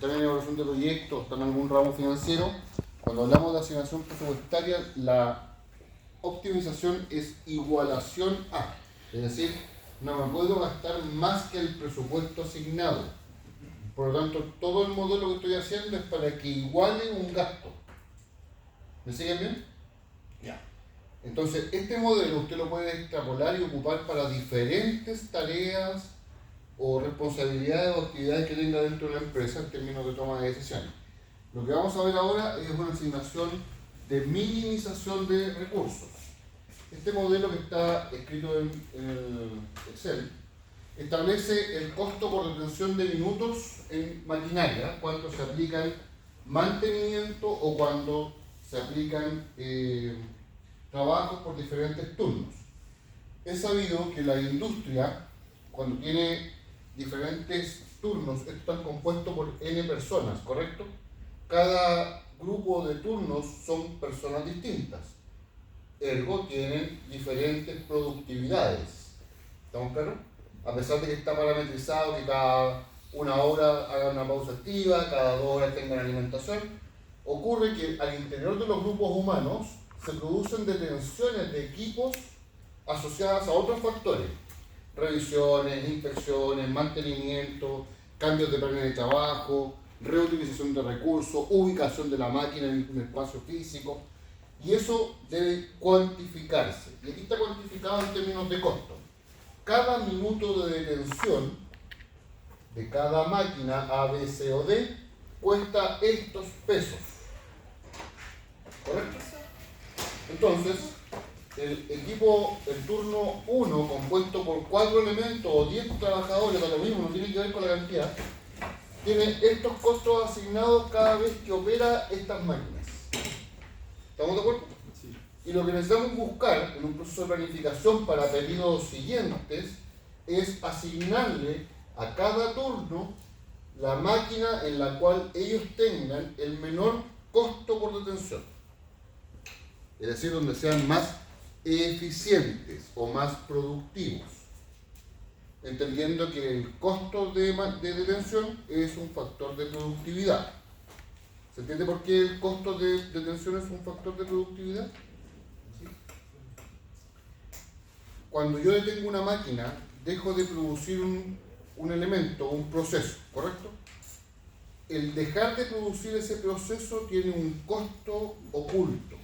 están en evaluación de proyectos, están en algún ramo financiero, cuando hablamos de asignación presupuestaria, la optimización es igualación a, es decir, no me puedo gastar más que el presupuesto asignado. Por lo tanto, todo el modelo que estoy haciendo es para que iguale un gasto. ¿Me siguen bien? Ya. Entonces, este modelo usted lo puede extrapolar y ocupar para diferentes tareas o responsabilidades o actividades que tenga dentro de la empresa en términos de toma de decisiones. Lo que vamos a ver ahora es una asignación de minimización de recursos. Este modelo que está escrito en el Excel establece el costo por detención de minutos en maquinaria cuando se aplican mantenimiento o cuando se aplican trabajos por diferentes turnos. Es sabido que la industria, cuando tiene diferentes turnos, están compuestos por N personas, ¿correcto? Cada grupo de turnos son personas distintas. Ergo, tienen diferentes productividades. ¿Estamos claros? A pesar de que está parametrizado que cada una hora haga una pausa activa, cada 2 horas tengan alimentación, ocurre que al interior de los grupos humanos se producen detenciones de equipos asociadas a otros factores. Revisiones, inspecciones, mantenimiento, cambios de planes de trabajo, reutilización de recursos, ubicación de la máquina en un espacio físico. Y eso debe cuantificarse. Y aquí está cuantificado en términos de costo. Cada minuto de detención de cada máquina A, B, C o D cuesta estos pesos. ¿Correcto? Entonces, el equipo, el turno 1, compuesto por 4 elementos o 10 trabajadores, da lo mismo, no tiene que ver con la cantidad, tiene estos costos asignados cada vez que opera estas máquinas. ¿Estamos de acuerdo? Sí. Y lo que necesitamos buscar en un proceso de planificación para periodos siguientes es asignarle a cada turno la máquina en la cual ellos tengan el menor costo por detención. Es decir, donde sean más eficientes o más productivos. Entendiendo que el costo de detención es un factor de productividad. ¿Se entiende por qué el costo de detención es un factor de productividad? ¿Sí? Cuando yo detengo una máquina, dejo de producir un elemento, un proceso, ¿correcto? El dejar de producir ese proceso tiene un costo oculto.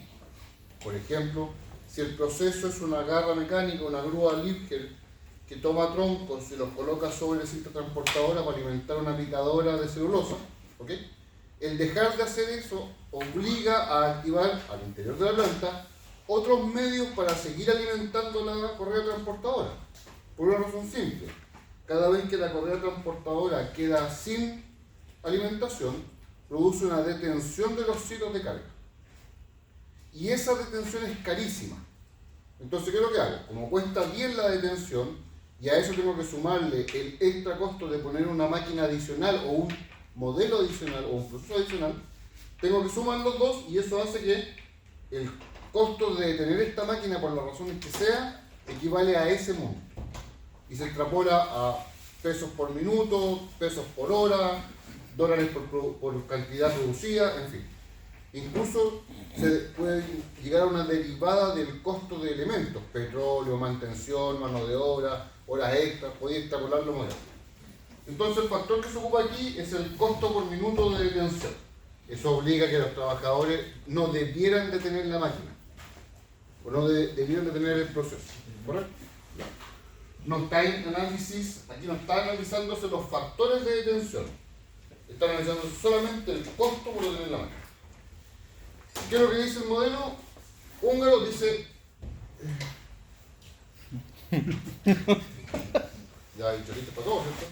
Por ejemplo, si el proceso es una garra mecánica, una grúa Liebherr que toma troncos y los coloca sobre cinta transportadora para alimentar una picadora de celulosa, ¿ok? El dejar de hacer eso obliga a activar al interior de la planta otros medios para seguir alimentando la correa transportadora. Por una razón simple. Cada vez que la correa transportadora queda sin alimentación, produce una detención de los ciclos de carga. Y esa detención es carísima. Entonces, ¿qué es lo que hago? Como cuesta bien la detención, y a eso tengo que sumarle el extra costo de poner una máquina adicional o un modelo adicional o un proceso adicional, tengo que sumar los dos y eso hace que el costo de tener esta máquina, por las razones que sea, equivale a ese monto. Y se extrapola a pesos por minuto, pesos por hora, dólares por cantidad producida, en fin. Incluso se puede llegar a una derivada del costo de elementos, petróleo, mantención, mano de obra, horas extras, podía extrapolarlo más. Entonces el factor que se ocupa aquí es el costo por minuto de detención. Eso obliga a que los trabajadores no debieran detener la máquina, o no debieran detener el proceso, ¿correcto? No está en análisis, aquí no está analizándose los factores de detención, está analizando solamente el costo por detener la máquina. ¿Qué es lo que dice el modelo húngaro? Dice ya hay choritos para todos, ¿cierto?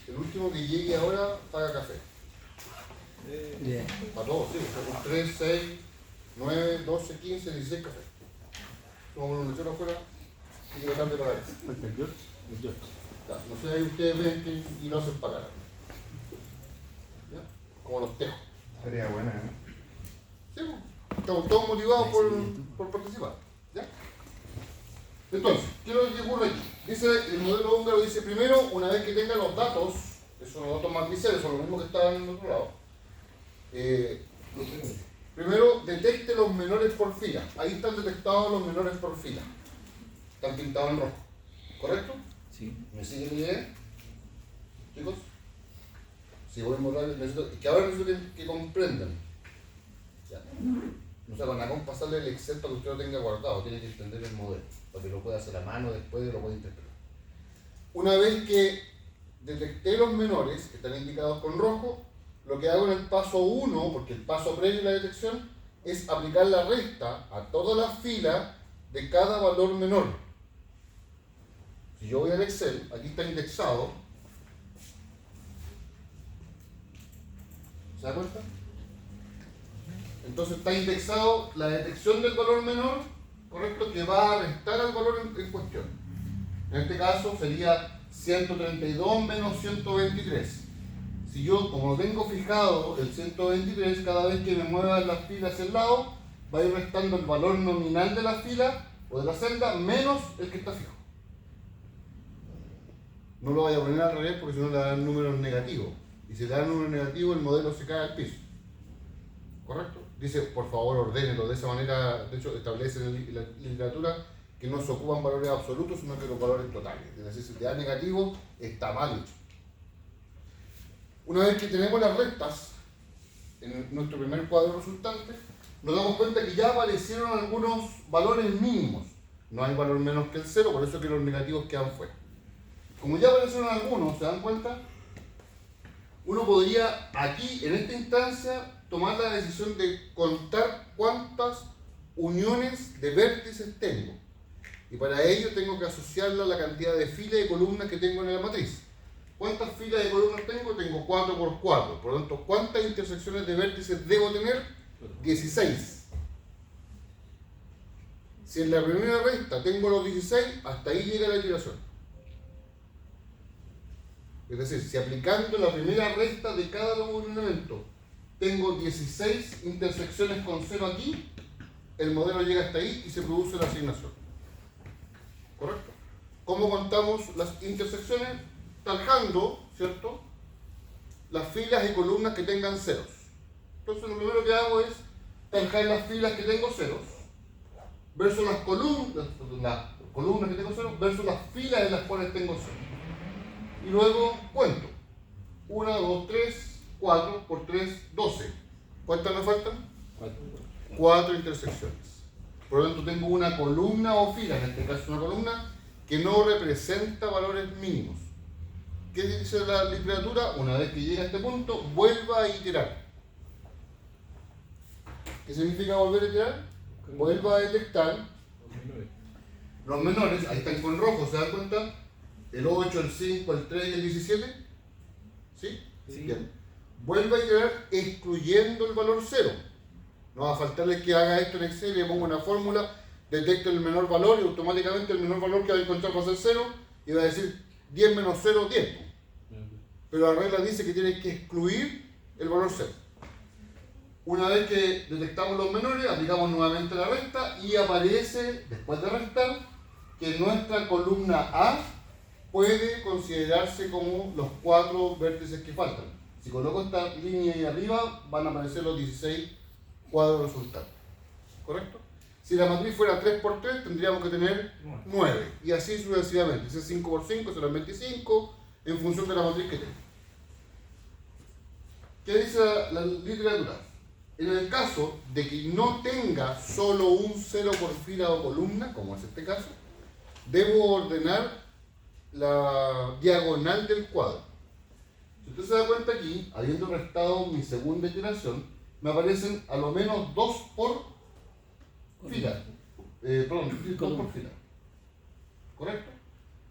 El último que llegue ahora paga café. Para todos, sí, con 3, 6, 9, 12, 15, 16 cafés. Somos unos lecheros afuera y llega tarde para eso. No sé, ahí ustedes ven que y no hacen pagar. ¿Ya? Como los tejos. Sería buena, ¿eh? Sí, estamos todos motivados por participar. ¿Ya? Entonces, ¿qué es lo que ocurre aquí? Dice, el modelo húngaro dice primero, una vez que tenga los datos esos son los datos matriciales, son los mismos que estaban en el otro lado. Primero, detecte los menores por fila. Ahí están detectados los menores por fila. Están pintados en rojo. ¿Correcto? Sí. ¿Me siguen la idea? Chicos, si voy a mostrar, que ahora necesito que comprendan. Ya. No sea, con Acom pasarle el Excel para que usted lo tenga guardado, tiene que entender el modelo, para que lo pueda hacer a mano después y lo pueda interpretar. Una vez que detecté los menores, que están indicados con rojo, lo que hago en el paso 1, porque el paso previo a la detección, es aplicar la resta a todas las filas de cada valor menor. Si yo voy al Excel, aquí está indexado. ¿Se da cuenta? Entonces está indexado la detección del valor menor, correcto, que va a restar al valor en cuestión. En este caso sería 132 menos 123. Si yo, como tengo fijado el 123, cada vez que me mueva las filas hacia el lado, va a ir restando el valor nominal de la fila o de la celda menos el que está fijo. No lo vaya a poner al revés porque si no le dan números negativos. Y si le dan números negativos, el modelo se cae al piso. ¿Correcto? Dice, por favor, ordénelo de esa manera. De hecho, establece en la literatura que no se ocupan valores absolutos, sino que los valores totales. Es decir, si te da negativo, está mal hecho. Una vez que tenemos las restas en nuestro primer cuadro resultante, nos damos cuenta que ya aparecieron algunos valores mínimos. No hay valor menos que el 0, por eso que los negativos quedan fuera. Como ya aparecieron algunos, ¿se dan cuenta? Uno podría aquí, en esta instancia, tomar la decisión de contar cuántas uniones de vértices tengo. Y para ello tengo que asociarla a la cantidad de filas y columnas que tengo en la matriz. ¿Cuántas filas de columnas tengo? Tengo 4 por 4. Por lo tanto, ¿cuántas intersecciones de vértices debo tener? 16. Si en la primera resta tengo los 16, hasta ahí llega la iteración. Es decir, si aplicando la primera resta de cada elemento tengo 16 intersecciones con 0 aquí, el modelo llega hasta ahí y se produce la asignación. ¿Correcto? ¿Cómo contamos las intersecciones? Taljando, ¿cierto?, las filas y columnas que tengan ceros. Entonces lo primero que hago es taljar las filas que tengo ceros versus las columnas que tengo ceros versus las filas en las cuales tengo ceros. Y luego cuento. 1, 2, 3, 4 por 3, 12. ¿Cuántas me faltan? 4 intersecciones. Por lo tanto tengo una columna o fila, en este caso una columna, que no representa valores mínimos. ¿Qué dice la literatura? Una vez que llega a este punto, vuelva a iterar. ¿Qué significa volver a iterar? Vuelva a detectar los menores, ahí están con rojo, ¿se dan cuenta? El 8, el 5, el 3 y el 17. ¿Sí? Sí. Bien. Vuelva a iterar excluyendo el valor 0. No va a faltarle que haga esto en Excel y le ponga una fórmula, detecte el menor valor y automáticamente el menor valor que va a encontrar va a ser 0 y va a decir 10 menos 0, 10. Pero la regla dice que tiene que excluir el valor 0. Una vez que detectamos los menores, aplicamos nuevamente la resta y aparece, después de restar, que nuestra columna A puede considerarse como los 4 vértices que faltan. Si coloco esta línea ahí arriba, van a aparecer los 16 cuadros resultantes. ¿Correcto? Si la matriz fuera 3 por 3, tendríamos que tener 9. Y así sucesivamente. Si es 5 por 5, serán 25, en función de la matriz que tenga. ¿Qué dice la literatura? En el caso de que no tenga solo un 0 por fila o columna, como es este caso, debo ordenar la diagonal del cuadro. Si usted se da cuenta aquí, habiendo restado mi segunda iteración, me aparecen a lo menos 2 por fila. 2 por fila. ¿Correcto?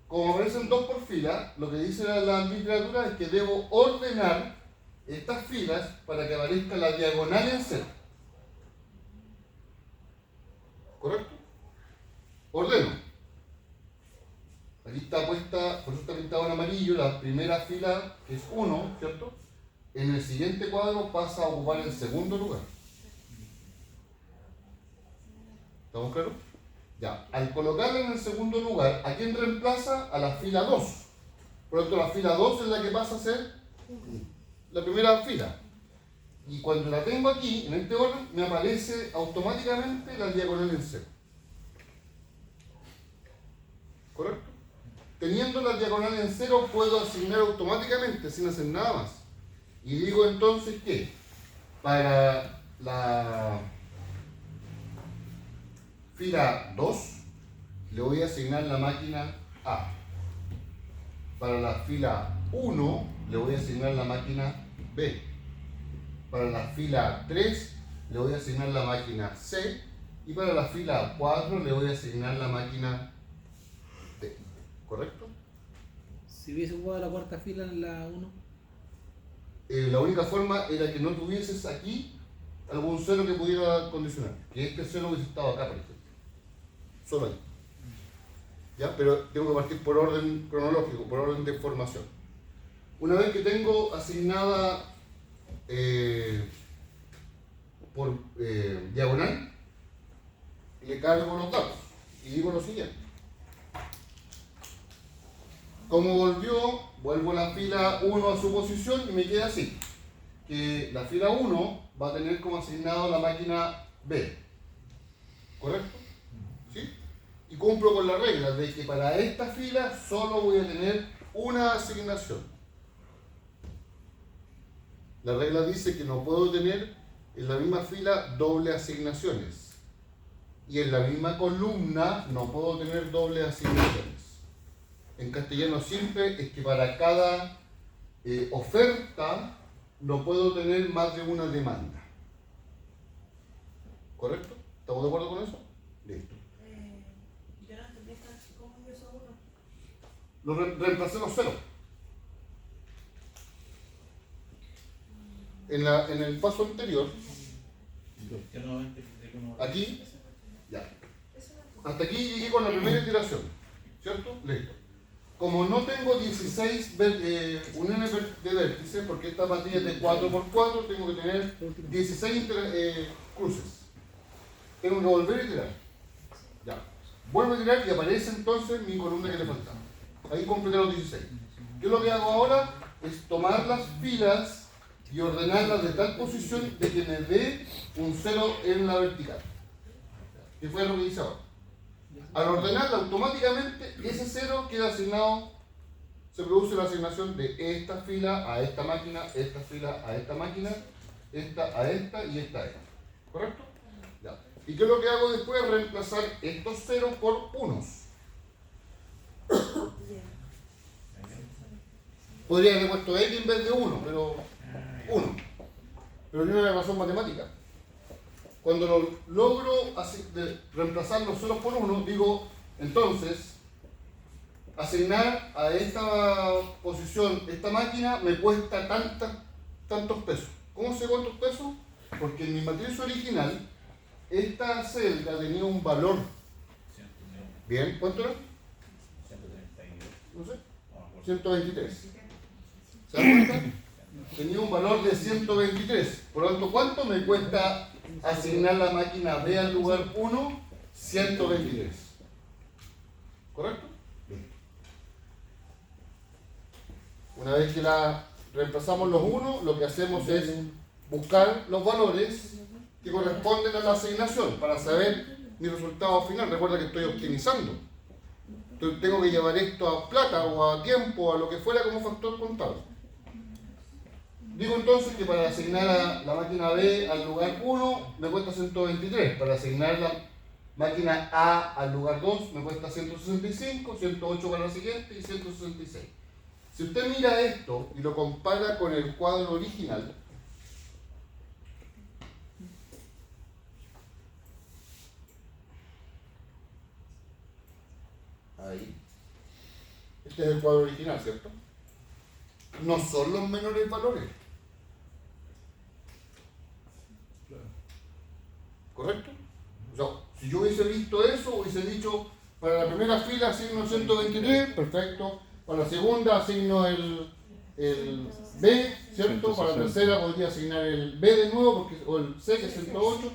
Como aparecen 2 por fila, lo que dice la literatura es que debo ordenar estas filas para que aparezca la diagonal en 0. ¿Correcto? Ordeno. Aquí está puesta, por eso está pintado en amarillo, la primera fila, que es 1, ¿cierto? En el siguiente cuadro pasa a ocupar el segundo lugar. ¿Estamos claros? Ya, al colocarla en el segundo lugar, ¿a quién reemplaza? A la fila 2. Por lo tanto, la fila 2 es la que pasa a ser la primera fila. Y cuando la tengo aquí, en este orden, me aparece automáticamente la diagonal en cero. ¿Correcto? Teniendo la diagonal en cero, puedo asignar automáticamente, sin hacer nada más. Y digo entonces que para la fila 2, le voy a asignar la máquina A. Para la fila 1, le voy a asignar la máquina B. Para la fila 3, le voy a asignar la máquina C. Y para la fila 4, le voy a asignar la máquina D. ¿Correcto? Si hubiese ocupado la cuarta fila en la 1. La única forma era que no tuvieses aquí algún cero que pudiera condicionar. Que este cero hubiese estado acá, por ejemplo. Solo ahí. ¿Ya? Pero tengo que partir por orden cronológico, por orden de formación. Una vez que tengo asignada por diagonal, le cargo los datos y digo lo siguiente. Como volvió, vuelvo a la fila 1 a su posición y me queda así. Que la fila 1 va a tener como asignado la máquina B. ¿Correcto? ¿Sí? Y cumplo con la regla de que para esta fila solo voy a tener una asignación. La regla dice que no puedo tener en la misma fila doble asignaciones. Y en la misma columna no puedo tener doble asignaciones. En castellano simple es que para cada oferta no puedo tener más de una demanda. ¿Correcto? ¿Estamos de acuerdo con eso? Listo. Yo no entendí cómo es eso uno. Reemplacé los ceros. En el paso anterior, aquí, ya. Hasta aquí llegué con la primera iteración, ¿cierto? Listo. Como no tengo 16 uniones de vértices, porque esta matriz es de 4×4, tengo que tener 16 cruces. Tengo que volver a iterar. Ya. Vuelvo a iterar y aparece entonces mi columna que le faltaba. Ahí completé los 16. ¿Qué es lo que hago ahora? Es tomar las filas y ordenarlas de tal posición de que me dé un 0 en la vertical. ¿Qué fue lo que hice ahora? Al ordenarla automáticamente, ese 0 queda asignado, se produce la asignación de esta fila a esta máquina, esta fila a esta máquina, esta a esta y esta a esta. ¿Correcto? Ya. ¿Y qué es lo que hago después? Reemplazar estos ceros por unos. Podría haber puesto X en vez de 1, pero 1. Pero tiene una razón matemática. Cuando lo logro reemplazar los ceros por 1, digo, entonces, asignar a esta posición esta máquina me cuesta tantos pesos. ¿Cómo sé cuántos pesos? Porque en mi matriz original, esta celda tenía un valor. Bien, ¿cuánto era? 132. No sé. 123. ¿Se dan cuenta? Tenía un valor de 123. Por lo tanto, ¿cuánto me cuesta asignar la máquina B al lugar 1? 123. ¿Correcto? Una vez que la reemplazamos los 1, lo que hacemos es buscar los valores que corresponden a la asignación para saber mi resultado final. Recuerda que estoy optimizando. Entonces tengo que llevar esto a plata o a tiempo o a lo que fuera como factor contable. Digo entonces que para asignar a la máquina B al lugar 1 me cuesta 123. Para asignar la máquina A al lugar 2 me cuesta 165, 108 para la siguiente y 166. Si usted mira esto y lo compara con el cuadro original, ahí, este es el cuadro original, ¿cierto? No son los menores valores. ¿Correcto? O sea, si yo hubiese visto eso, hubiese dicho, para la primera fila asigno 123, perfecto. Para la segunda asigno el B, ¿cierto? Para la tercera podría asignar el B de nuevo, o el C, que es 108.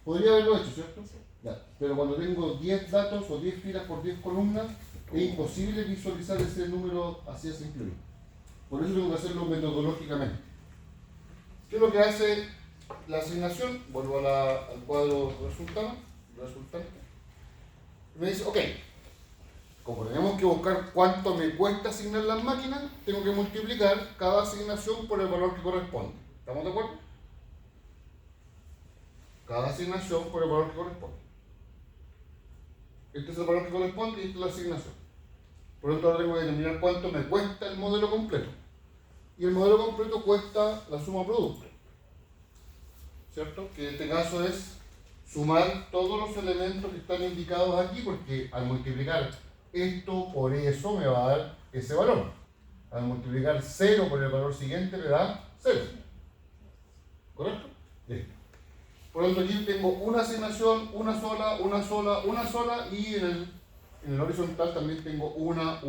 Podría haberlo hecho, ¿cierto? Ya. Pero cuando tengo 10 datos o 10 filas por 10 columnas, es imposible visualizar ese número así a simple vista. Por eso tengo que hacerlo metodológicamente. ¿Qué es lo que hace la asignación? Vuelvo al cuadro resultante. Me dice, ok, como tenemos que buscar cuánto me cuesta asignar las máquinas, tengo que multiplicar cada asignación por el valor que corresponde. ¿Estamos de acuerdo? Cada asignación por el valor que corresponde. Este es el valor que corresponde y esta es la asignación. Por lo tanto, ahora tengo que determinar cuánto me cuesta el modelo completo. Y el modelo completo cuesta la suma producto. ¿Cierto? Que en este caso es sumar todos los elementos que están indicados aquí, porque al multiplicar esto por eso me va a dar ese valor. Al multiplicar 0 por el valor siguiente me da 0. ¿Correcto? Listo. Por lo tanto, aquí tengo una asignación, una sola, y en el horizontal también tengo una,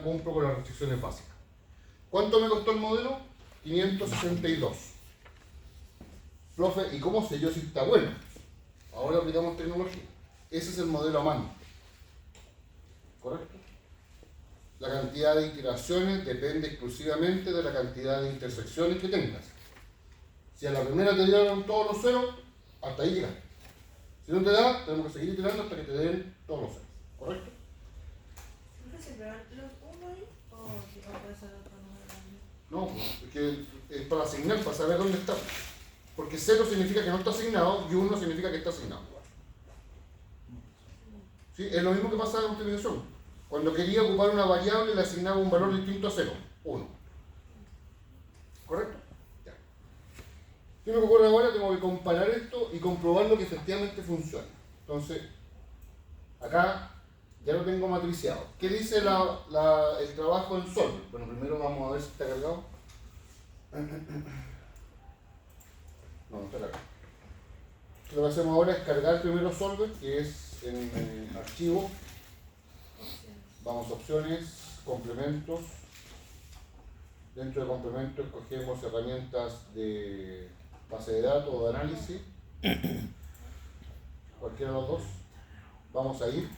cumplo con las restricciones básicas. ¿Cuánto me costó el modelo? 562. Profe, ¿y cómo sé yo si está bueno? Ahora aplicamos tecnología. Ese es el modelo a mano. ¿Correcto? La cantidad de iteraciones depende exclusivamente de la cantidad de intersecciones que tengas. Si a la primera te dieron todos los ceros, hasta ahí llegaste. Si no te da, tenemos que seguir iterando hasta que te den todos los ceros. ¿Correcto? ¿Nunca se pegan los 1 ahí? ¿O si no puede ser otro número grande? No, pues, es que es para asignar, para saber dónde está. Porque 0 significa que no está asignado y 1 significa que está asignado. ¿Sí? Es lo mismo que pasa en la multiplicación. Cuando quería ocupar una variable le asignaba un valor distinto a 0, 1. ¿Correcto? Ya. Si lo que ocurre ahora, tengo que comparar esto y comprobar lo que efectivamente funciona. Entonces, acá ya lo tengo matriciado. ¿Qué dice el trabajo en Solver? Bueno, primero vamos a ver si está cargado. No, no está cargado. Lo que hacemos ahora es cargar primero Solver, que es en archivo. Vamos a opciones, complementos. Dentro de complementos escogemos herramientas de base de datos o de análisis. Cualquiera de los dos. Vamos a ir.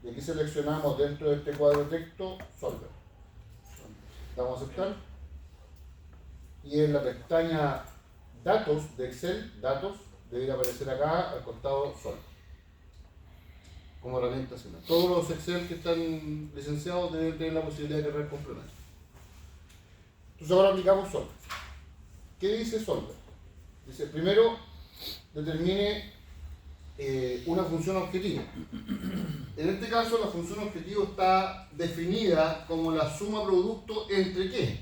Y aquí seleccionamos dentro de este cuadro de texto Solver. Damos a aceptar. Y en la pestaña Datos de Excel, Datos, debería aparecer acá al costado Solver. Como herramienta adicional. Todos los Excel que están licenciados deben tener la posibilidad de cargar complementos. Entonces ahora aplicamos Solver. ¿Qué dice Solver? Dice, primero determine una función objetivo. En este caso la función objetivo está definida como la suma producto entre ¿qué?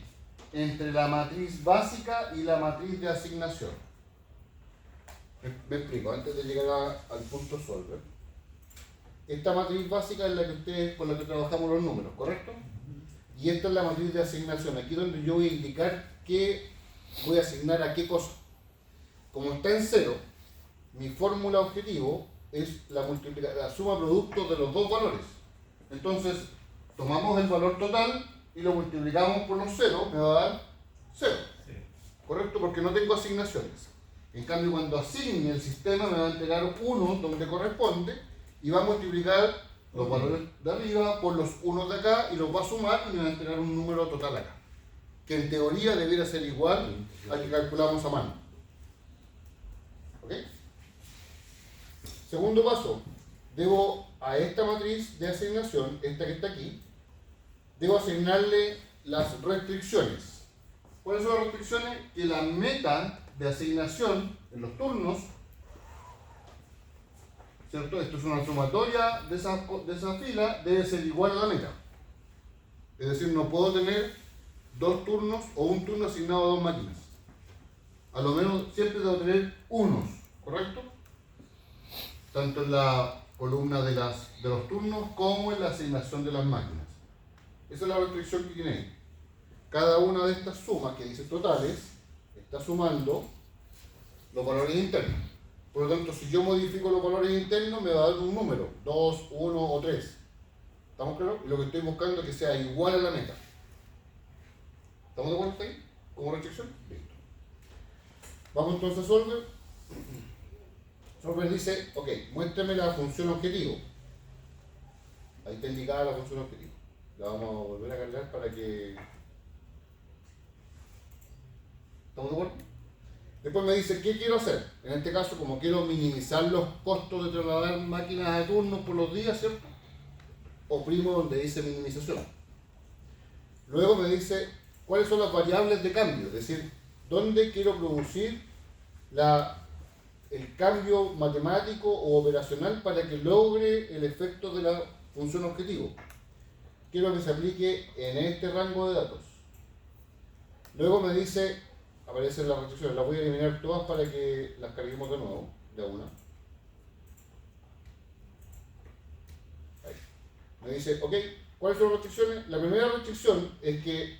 Entre la matriz básica y la matriz de asignación. Me explico, antes de llegar al punto Solver. Esta matriz básica es la que con la que trabajamos los números, ¿correcto? Y esta es la matriz de asignación. Aquí es donde yo voy a indicar qué voy a asignar a qué cosa. Como está en 0, mi fórmula objetivo es la suma producto de los dos valores. Entonces, tomamos el valor total y lo multiplicamos por los 0, me va a dar 0. ¿Correcto? Porque no tengo asignaciones. En cambio, cuando asigne el sistema me va a entregar 1 donde corresponde y va a multiplicar los valores de arriba por los 1 de acá y los va a sumar y me va a entregar un número total acá. Que en teoría debiera ser igual al que calculamos a mano. ¿Ok? Segundo paso, debo a esta matriz de asignación, esta que está aquí, debo asignarle las restricciones. ¿Cuáles son las restricciones? Que la meta de asignación en los turnos, ¿cierto? Esto es una sumatoria de esa fila, debe ser igual a la meta. Es decir, no puedo tener dos turnos o un turno asignado a dos máquinas. A lo menos siempre debo tener unos, ¿correcto? Tanto en la columna de los turnos como en la asignación de las máquinas. Esa es la restricción que tiene ahí. Cada una de estas sumas que dice totales está sumando los valores internos. Por lo tanto, si yo modifico los valores internos me va a dar un número, 2, 1 o 3. ¿Estamos claros? Y lo que estoy buscando es que sea igual a la meta. ¿Estamos de acuerdo hasta ahí? ¿Como restricción? Listo. Vamos entonces a Solver. Solver dice, ok, muéstrame la función objetivo. Ahí está indicada la función objetivo. La vamos a volver a cargar para que ¿Estamos de acuerdo? Después me dice, ¿qué quiero hacer? En este caso, como quiero minimizar los costos de trasladar máquinas de turno por los días, ¿cierto? Oprimo donde dice minimización. Luego me dice, ¿cuáles son las variables de cambio? Es decir, ¿dónde quiero producir el cambio matemático o operacional para que logre el efecto de la función objetivo? Quiero que se aplique en este rango de datos. Luego me dice, aparecen las restricciones, las voy a eliminar todas para que las carguemos de nuevo, de una. Ahí. Me dice, ok, ¿cuáles son las restricciones? La primera restricción es que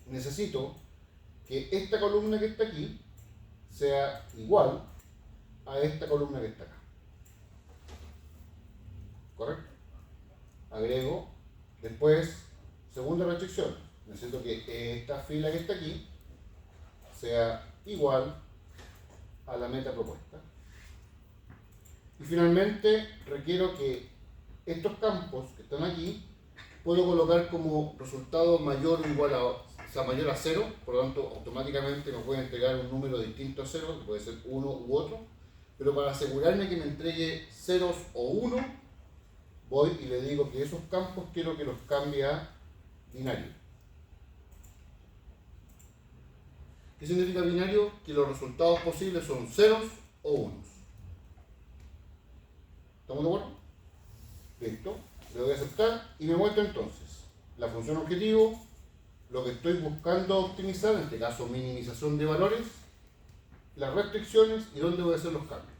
necesito que esta columna que está aquí sea igual a esta columna que está acá. ¿Correcto? Agrego. Después, segunda restricción, necesito que esta fila que está aquí sea igual a la meta propuesta. Y finalmente, requiero que estos campos que están aquí, puedo colocar como resultado mayor o igual mayor a 0, por lo tanto, automáticamente me puede entregar un número distinto a 0, que puede ser 1 u otro, pero para asegurarme que me entregue ceros o 1, voy y le digo que esos campos quiero que los cambie a binario. ¿Qué significa binario? Que los resultados posibles son ceros o unos. ¿Estamos de acuerdo? Listo. Le doy a aceptar y me muestra entonces la función objetivo, lo que estoy buscando optimizar, en este caso minimización de valores, las restricciones y dónde voy a hacer los cambios.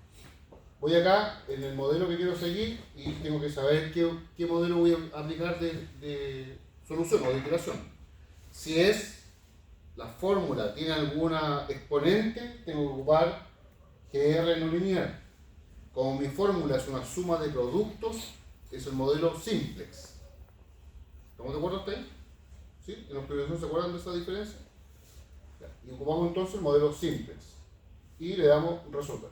Voy acá en el modelo que quiero seguir y tengo que saber qué modelo voy a aplicar de solución o de iteración. Si es la fórmula tiene alguna exponente, tengo que ocupar GR no lineal. Como mi fórmula es una suma de productos, es el modelo simplex. ¿Estamos de acuerdo hasta ahí? ¿Sí? ¿En la optimización se acuerdan de esa diferencia? Ya. Y ocupamos entonces el modelo simplex. Y le damos resolver.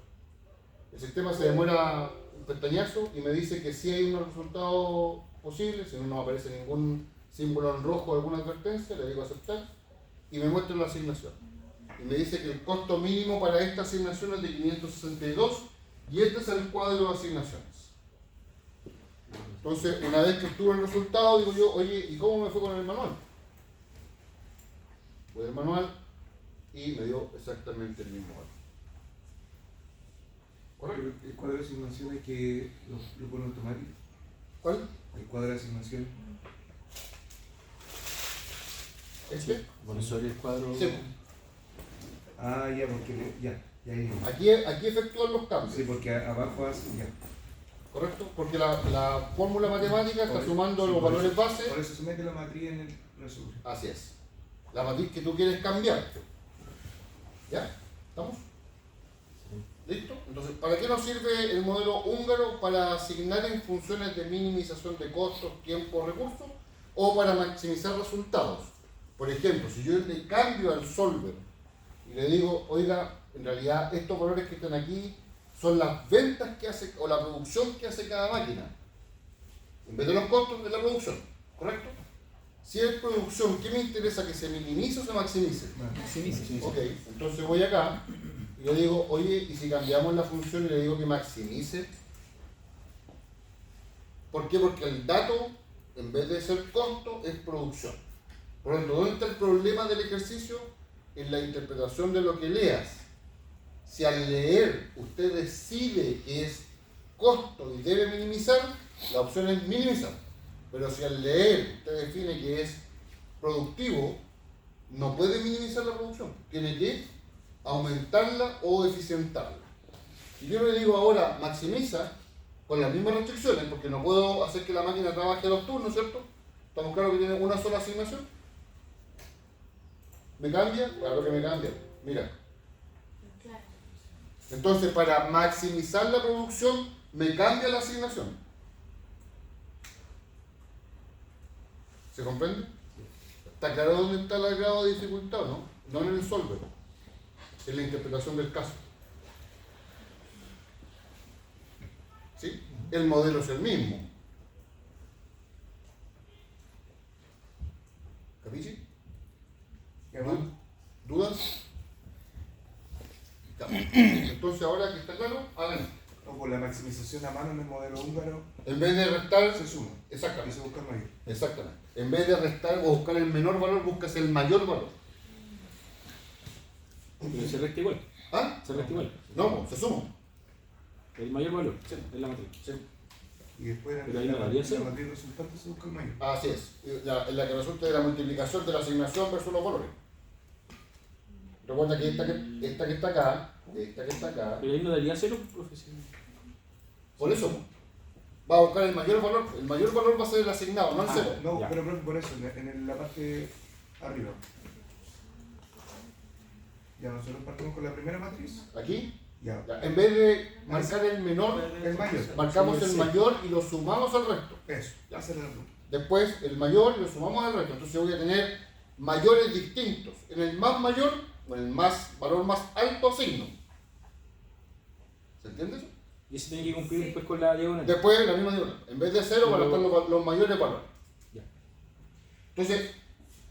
El sistema se demora un pestañazo y me dice que si hay un resultado posible, si no me aparece ningún símbolo en rojo o alguna advertencia, le digo aceptar y me muestra la asignación. Y me dice que el costo mínimo para esta asignación es de 562 y este es el cuadro de asignaciones. Entonces, una vez que obtuve el resultado, digo yo, oye, ¿y cómo me fue con el manual? Voy al manual y me dio exactamente el mismo valor. ¿Correcto? El cuadro de asignación hay que lo pone automático. ¿Cuál? El cuadro de asignación. ¿Este? Montessori el cuadro. Sí. Ah, ya, porque ya. Aquí efectúan los cambios. Sí, porque abajo hace ya. ¿Correcto? Porque la fórmula matemática está sumando los valores base. Por eso se mete la matriz en el resumen. Así es. La matriz que tú quieres cambiar. ¿Ya? ¿Estamos? ¿Listo? Entonces, ¿para qué nos sirve el modelo húngaro? Para asignar en funciones de minimización de costos, tiempo, recursos, o para maximizar resultados. Por ejemplo, si yo le cambio al solver y le digo, oiga, en realidad estos valores que están aquí son las ventas que hace o la producción que hace cada máquina. En vez de los costos de la producción, ¿correcto? Si es producción, ¿qué me interesa? ¿Que se minimice o se maximice? Maximice. Ok, entonces voy acá y le digo, oye, ¿y si cambiamos la función y le digo que maximice? ¿Por qué? Porque el dato, en vez de ser costo, es producción. Por lo tanto, ¿dónde está el problema del ejercicio? En la interpretación de lo que leas. Si al leer usted decide que es costo y debe minimizar, la opción es minimizar. Pero si al leer usted define que es productivo, no puede minimizar la producción. Tiene que aumentarla o eficientarla. Si yo le digo ahora maximiza, con las mismas restricciones, porque no puedo hacer que la máquina trabaje 2 turnos, ¿cierto? ¿Estamos claros que tiene una sola asignación? ¿Me cambia? Claro que me cambia. Mira. Entonces, para maximizar la producción, me cambia la asignación. ¿Se comprende? ¿Está claro dónde está el grado de dificultad, no? No en el solver, en la interpretación del caso. ¿Sí? El modelo es el mismo. ¿Capichi? ¿Dudas? Entonces ahora que está claro, hagan esto. O por la maximización a mano en el modelo húngaro En vez de restar, se suma. Y exactamente. se busca el mayor. Exactamente. En vez de restar o buscar el menor valor, buscas el mayor valor. Pero se resta igual. ¿Ah? Se resta igual. No, se suma. El mayor valor es la matriz. Sí. Y después Pero ahí en no la, varía la cero. matriz resultante se busca el mayor. Así es. La que resulta de la multiplicación de la asignación versus los valores. Recuerda que esta que está acá, Pero ahí no daría cero, profesor. por eso va a buscar el mayor valor. El mayor valor va a ser el asignado, no el cero. No, Ya. pero profe, por eso, en la parte arriba. Ya nosotros partimos con la primera matriz. Aquí, Ya. ya, en vez de marcar el menor, El mayor. marcamos el mayor y lo sumamos al resto. Eso. Ya se la pregunta. Después el mayor y lo sumamos al resto. Entonces voy a tener mayores distintos. En el más mayor, o en el valor más alto asigno. ¿Se entiende eso? Y ese tiene que cumplir después con la diagonal. Después la misma diagonal. En vez de cero van a estar los mayores valores. Ya. Entonces,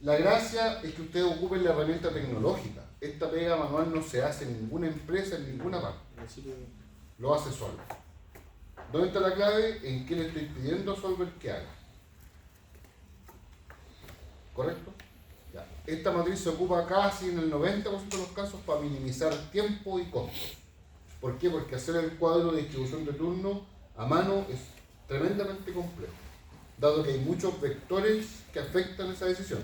la gracia es que ustedes ocupen la herramienta tecnológica. Esta pega manual no se hace en ninguna empresa, en ninguna parte. Así que Lo hace Solver. ¿Dónde está la clave? En qué le estoy pidiendo a Solver que haga. ¿Correcto? Ya. Esta matriz se ocupa casi en el 90% de los casos para minimizar tiempo y costos. ¿Por qué? Porque hacer el cuadro de distribución de turno a mano es tremendamente complejo, dado que hay muchos vectores que afectan esa decisión.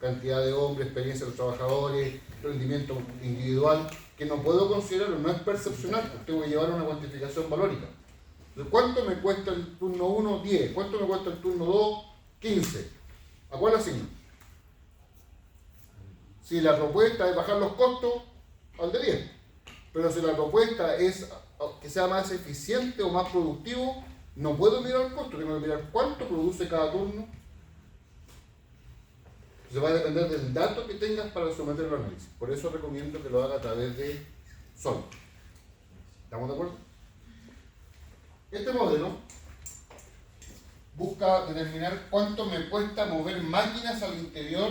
Cantidad de hombres, experiencia de los trabajadores, rendimiento individual, que no puedo considerarlo, no es percepcional, porque tengo que llevar una cuantificación valórica. Entonces, ¿cuánto me cuesta el turno 1? 10. ¿Cuánto me cuesta el turno 2? 15. ¿A cuál asigno? Si la propuesta es bajar los costos, al de 10. Pero si la propuesta es que sea más eficiente o más productivo, no puedo mirar el costo, tengo que mirar cuánto produce cada turno. Entonces va a depender del dato que tengas para someter el análisis. Por eso recomiendo que lo haga a través de Sol. ¿Estamos de acuerdo? Este modelo busca determinar cuánto me cuesta mover máquinas al interior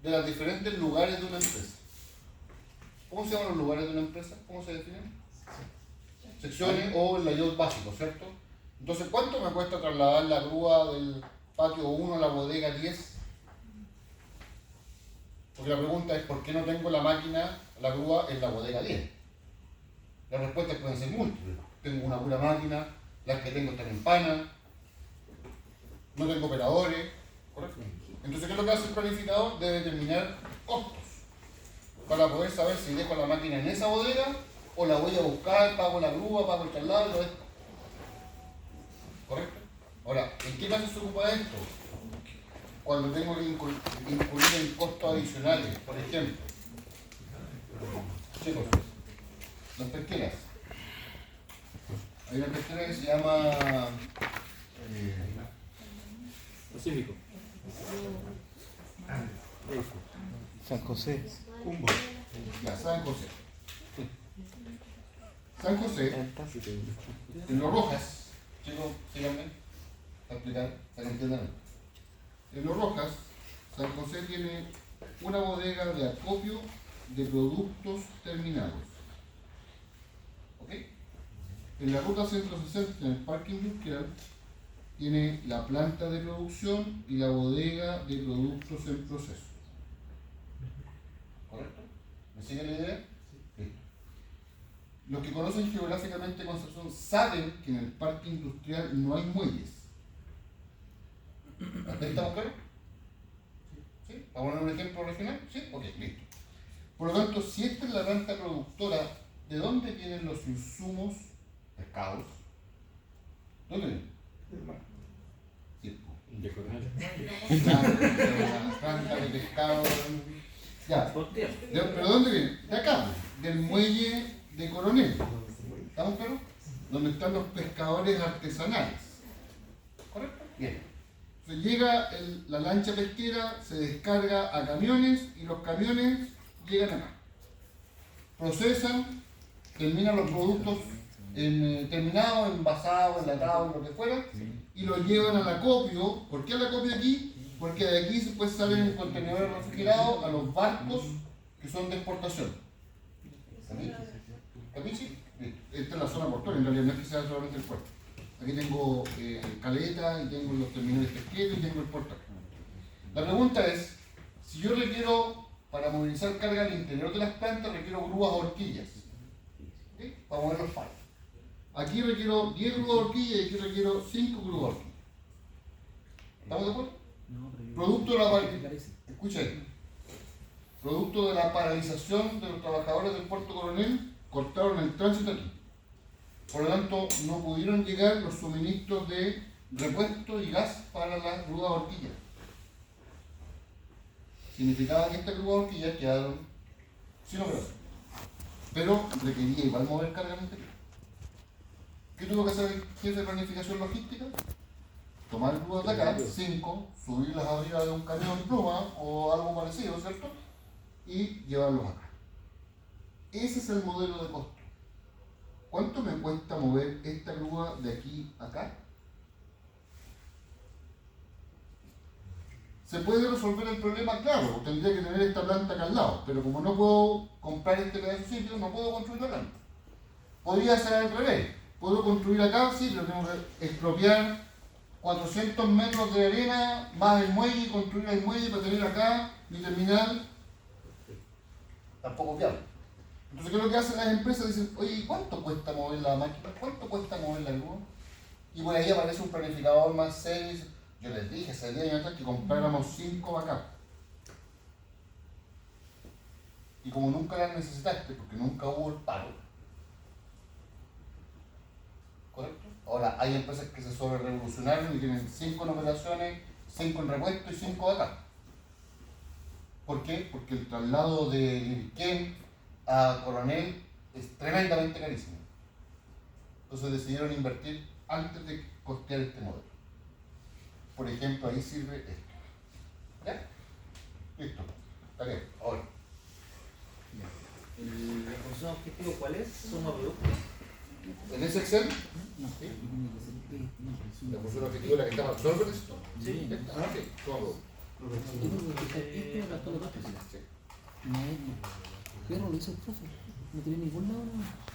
de los diferentes lugares de una empresa. ¿Cómo se llaman los lugares de una empresa? ¿Cómo se definen? Secciones o el layout básico, ¿cierto? Entonces, ¿cuánto me cuesta trasladar la grúa del patio 1 a la bodega 10? Porque la pregunta es, ¿por qué no tengo la máquina, la grúa en la bodega 10? Las respuestas pueden ser múltiples. Tengo una pura máquina, las que tengo están en pana, no tengo operadores, ¿correcto? Entonces, ¿qué es lo que hace el planificador? Debe determinar costos para poder saber si dejo la máquina en esa bodega o la voy a buscar, pago la grúa, pago el traslado y todo esto. ¿Correcto? Ahora, ¿en qué caso se ocupa esto? Cuando tengo que incurrir en costos adicionales, por ejemplo. Chicos, las pesqueras. Hay una pesquera que se llama Pacífico. San José. ya, San José. San José, Fantástico. en Los Rojas, chicos, síganme, para explicar, para que entiendan. En Los Rojas, San José tiene una bodega de acopio de productos terminados. ¿Ok? En la ruta 160, en el parque industrial, tiene la planta de producción y la bodega de productos en proceso. ¿Correcto? ¿Me sigue la idea? Sí. Los que conocen geográficamente Concepción saben que en el parque industrial no hay muelles. ¿Hasta ahí estamos claros? ¿Sí? ¿Vamos a poner un ejemplo regional? ¿Sí? Ok, listo. Por lo tanto, si esta es la planta productora, ¿de dónde vienen los insumos? Pescados. ¿Dónde vienen? Sí. De coronel. Una planta de pescado. Ya. ¿Pero dónde viene? De acá, del muelle de Coronel. ¿Estamos claros? Donde están los pescadores artesanales. ¿Correcto? Bien. Entonces llega la lancha pesquera, se descarga a camiones y los camiones llegan acá. Procesan, terminan los productos terminados, envasados, enlatados, lo que fuera, y los llevan al acopio. ¿Por qué al acopio aquí? Porque de aquí después salen en contenedores refrigerados a los barcos que son de exportación. ¿Capichi? Esta es la zona portuaria, en realidad no es que sea solamente el puerto. Aquí tengo caleta, y tengo los terminales pesqueros y tengo el puerto. La pregunta es, si yo requiero, para movilizar carga al interior de las plantas, requiero grúas o horquillas, ¿sí? Para mover los palos. Aquí requiero 10 grúas o horquillas y aquí requiero 5 grúas o horquillas. ¿Estamos de acuerdo? No, pero yo- Producto de la ¿Qué parece? Escucha esto. Producto de la paralización de los trabajadores del Puerto Coronel, cortaron el tránsito aquí. Por lo tanto, no pudieron llegar los suministros de repuesto y gas para las grúas horquillas. Significaba que estas grúas horquillas quedaron sin operación. Pero requería igual mover carga al interior. ¿Qué tuvo que hacer el jefe de planificación logística? Tomar grúas de acá, 5, subirlas arriba de un camión pluma o algo parecido, ¿cierto? Y llevarlos acá. Ese es el modelo de costo. ¿Cuánto me cuesta mover esta grúa de aquí a acá? ¿Se puede resolver el problema? Claro, tendría que tener esta planta acá al lado, pero como no puedo comprar este pedazo de sitio, no puedo construir la planta. Podría ser al revés. Puedo construir acá, sí, pero tengo que expropiar 400 metros de arena más el muelle y construir el muelle para tener acá mi terminal. Tampoco es viable. Entonces, ¿qué es lo que hacen las empresas? Dicen, oye, ¿cuánto cuesta mover la máquina? ¿Cuánto cuesta mover la grúa? Y por ahí aparece un planificador más serio y dice, yo les dije hace 10 años atrás que compráramos 5 acá. Y como nunca las necesitaste, porque nunca hubo el paro, ¿correcto? Ahora, hay empresas que se sobre revolucionaron y tienen 5 en operaciones, 5 en repuesto y 5 acá. ¿Por qué? Porque el traslado de Liriquén a Coronel es tremendamente carísimo. Entonces decidieron invertir antes de costear este modelo. Por ejemplo, ahí sirve esto. ¿Ya? Listo. Está bien. Ahora. ¿La función objetivo cuál es? Suma producto. En ese Excel, No, ¿sí? tiene que ser que no, La función objetiva es la que está más absorbe esto. Sí. Ah, sí. Toma todo. Este me gastó los datos. Sí. No, no. Pero lo hizo el profe. No tiene ningún lado. No.